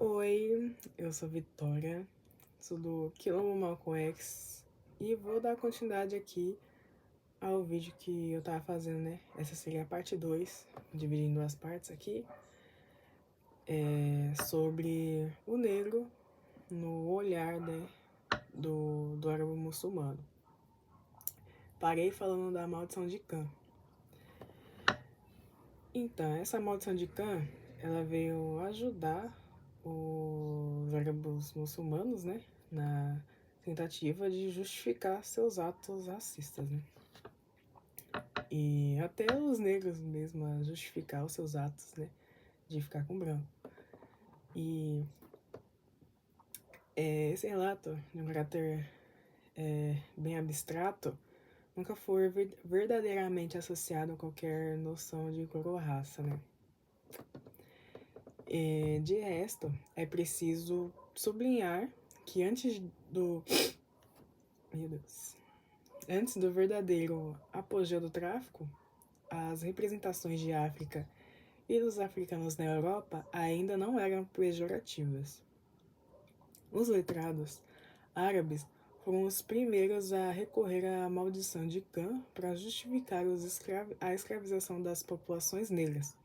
Oi, eu sou Vitória, sou do Quilombo Malcolm X e vou dar continuidade aqui ao vídeo que eu tava fazendo, né? Essa seria a parte 2, dividindo em duas partes aqui, sobre o negro no olhar, né, do árabe muçulmano. Parei falando da maldição de Cã. Então, essa maldição de Cã, ela veio ajudar os árabes muçulmanos, né, na tentativa de justificar seus atos racistas, né? E até os negros mesmo a justificar os seus atos, né, de ficar com branco. E esse relato, de um caráter bem abstrato, nunca foi verdadeiramente associado a qualquer noção de cor ou raça, né? De resto, é preciso sublinhar que antes do verdadeiro apogeu do tráfico, as representações de África e dos africanos na Europa ainda não eram pejorativas. Os letrados árabes foram os primeiros a recorrer à maldição de Cã para justificar a escravização das populações negras.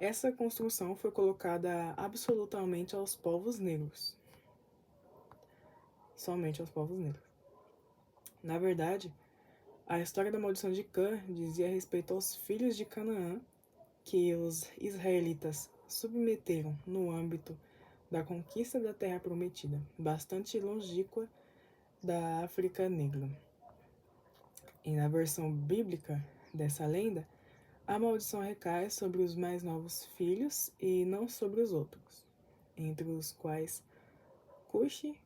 Essa construção foi colocada absolutamente aos povos negros. Somente aos povos negros. Na verdade, a história da maldição de Cã dizia respeito aos filhos de Canaã, que os israelitas submeteram no âmbito da conquista da Terra Prometida, bastante longínqua da África Negra. E na versão bíblica dessa lenda, a maldição recai sobre os mais novos filhos e não sobre os outros, entre os quais Cuxi,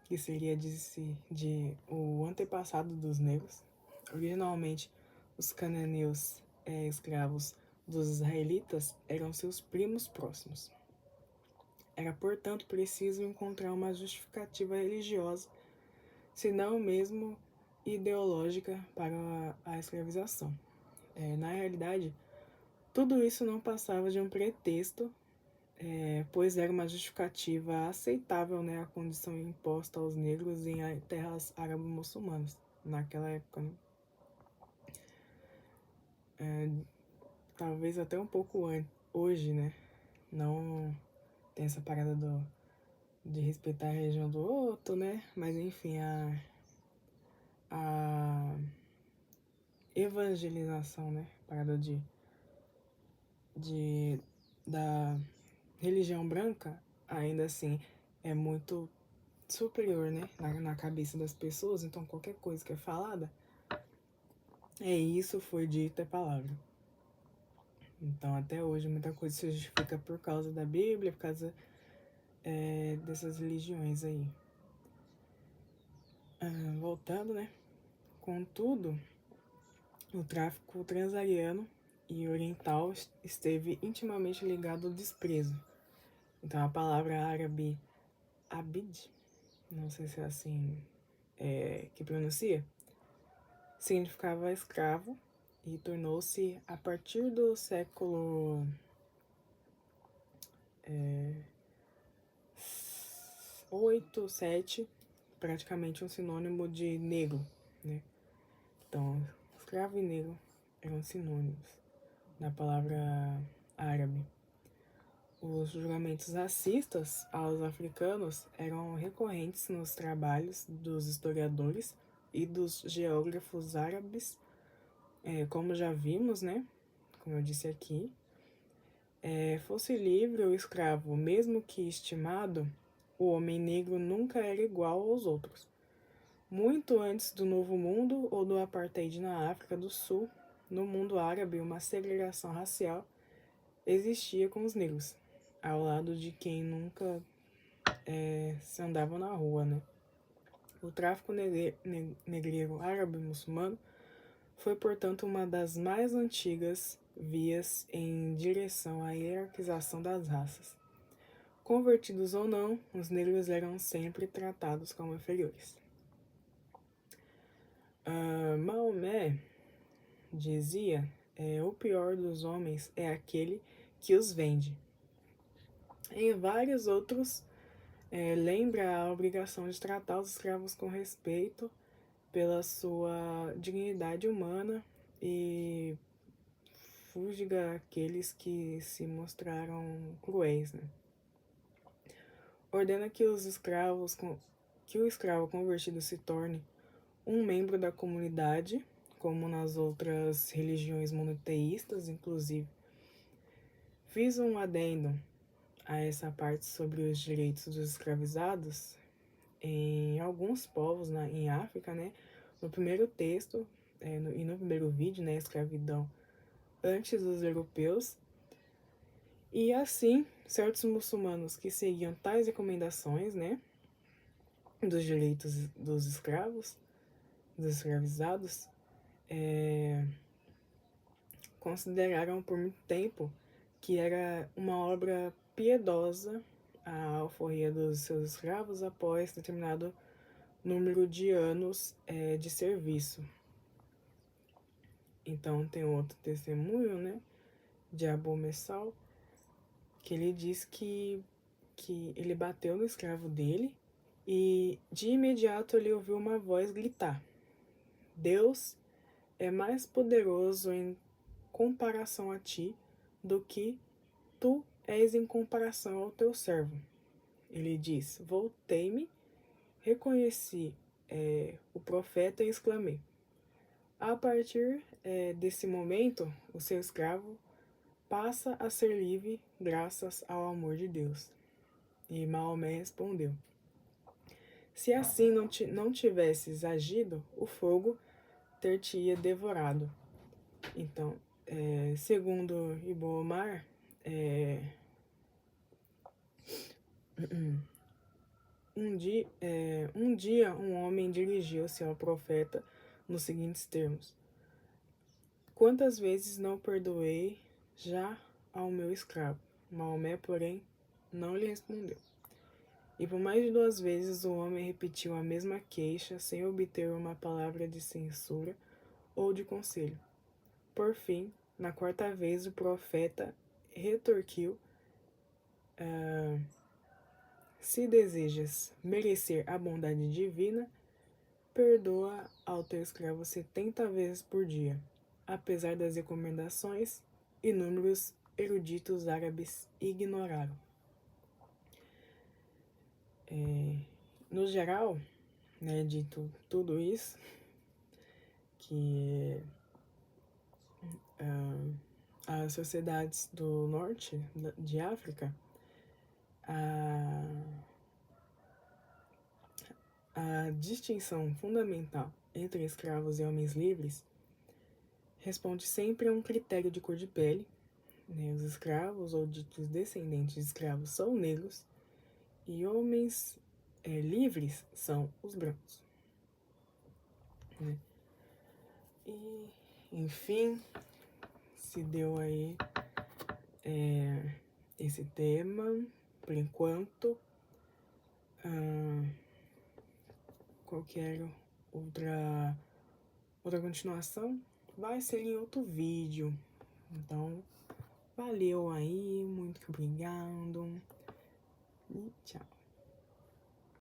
que seria de o antepassado dos negros. Originalmente, os cananeus escravos dos israelitas eram seus primos próximos. Era, portanto, preciso encontrar uma justificativa religiosa, se não mesmo ideológica, para a escravização. Na realidade, tudo isso não passava de um pretexto, pois era uma justificativa aceitável, né, a condição imposta aos negros em terras árabo-muçulmanas, naquela época, né? Talvez até um pouco hoje, né? Não tem essa parada de respeitar a religião do outro, né? Mas enfim, a evangelização, né? Parada da religião branca, ainda assim, é muito superior, né? Na cabeça das pessoas. Então, qualquer coisa que é falada, isso foi dito, é palavra. Então, até hoje, muita coisa se justifica por causa da Bíblia, por causa dessas religiões aí. Voltando, né? Contudo, o tráfico transariano e oriental esteve intimamente ligado ao desprezo. Então, a palavra árabe abid, não sei se é assim que pronuncia, significava escravo e tornou-se, a partir do século 8, 7, praticamente um sinônimo de negro, né? Então, escravo e negro eram sinônimos na palavra árabe. Os julgamentos racistas aos africanos eram recorrentes nos trabalhos dos historiadores e dos geógrafos árabes, como já vimos, né? Como eu disse aqui. Fosse livre ou escravo, mesmo que estimado, o homem negro nunca era igual aos outros. Muito antes do Novo Mundo ou do Apartheid na África do Sul, no mundo árabe, uma segregação racial existia com os negros, ao lado de quem nunca se andava na rua, né? O tráfico negreiro árabe-muçulmano foi, portanto, uma das mais antigas vias em direção à hierarquização das raças. Convertidos ou não, os negros eram sempre tratados como inferiores. Maomé dizia o pior dos homens é aquele que os vende. Em vários outros, lembra a obrigação de tratar os escravos com respeito pela sua dignidade humana e fugiga aqueles que se mostraram cruéis, né? Ordena que que o escravo convertido se torne um membro da comunidade, como nas outras religiões monoteístas, inclusive. Fiz um adendo a essa parte sobre os direitos dos escravizados em alguns povos em África, né? No primeiro texto e no primeiro vídeo, né? Escravidão antes dos europeus. E assim, certos muçulmanos que seguiam tais recomendações, né? Dos direitos dos escravos, dos escravizados, consideraram por muito tempo que era uma obra piedosa a alforria dos seus escravos após determinado número de anos de serviço. Então tem outro testemunho, né, de Abu Messal, que ele diz que ele bateu no escravo dele e de imediato ele ouviu uma voz gritar: Deus é mais poderoso em comparação a ti do que tu és em comparação ao teu servo. Ele diz: voltei-me, reconheci o profeta e exclamei. A partir desse momento, o seu escravo passa a ser livre graças ao amor de Deus. E Maomé respondeu: se assim não tivesses agido, o fogo ter-te-ia devorado. Então, segundo Ibn Omar, um dia um homem dirigiu-se ao profeta nos seguintes termos: quantas vezes não perdoei já ao meu escravo? Maomé, porém, não lhe respondeu. E por mais de 2 vezes o homem repetiu a mesma queixa sem obter uma palavra de censura ou de conselho. Por fim, na 4ª vez, o profeta retorquiu: se desejas merecer a bondade divina, perdoa ao teu escravo 70 vezes por dia, apesar das recomendações, inúmeros eruditos árabes ignoraram. No geral, né, dito tudo isso, que as sociedades do norte de África, a distinção fundamental entre escravos e homens livres responde sempre a um critério de cor de pele, né? Os escravos ou ditos descendentes de escravos são negros e homens livres são os brancos, né? E, enfim, se deu aí esse tema, por enquanto. Qualquer outra continuação vai ser em outro vídeo. Então, valeu aí, muito obrigado e tchau.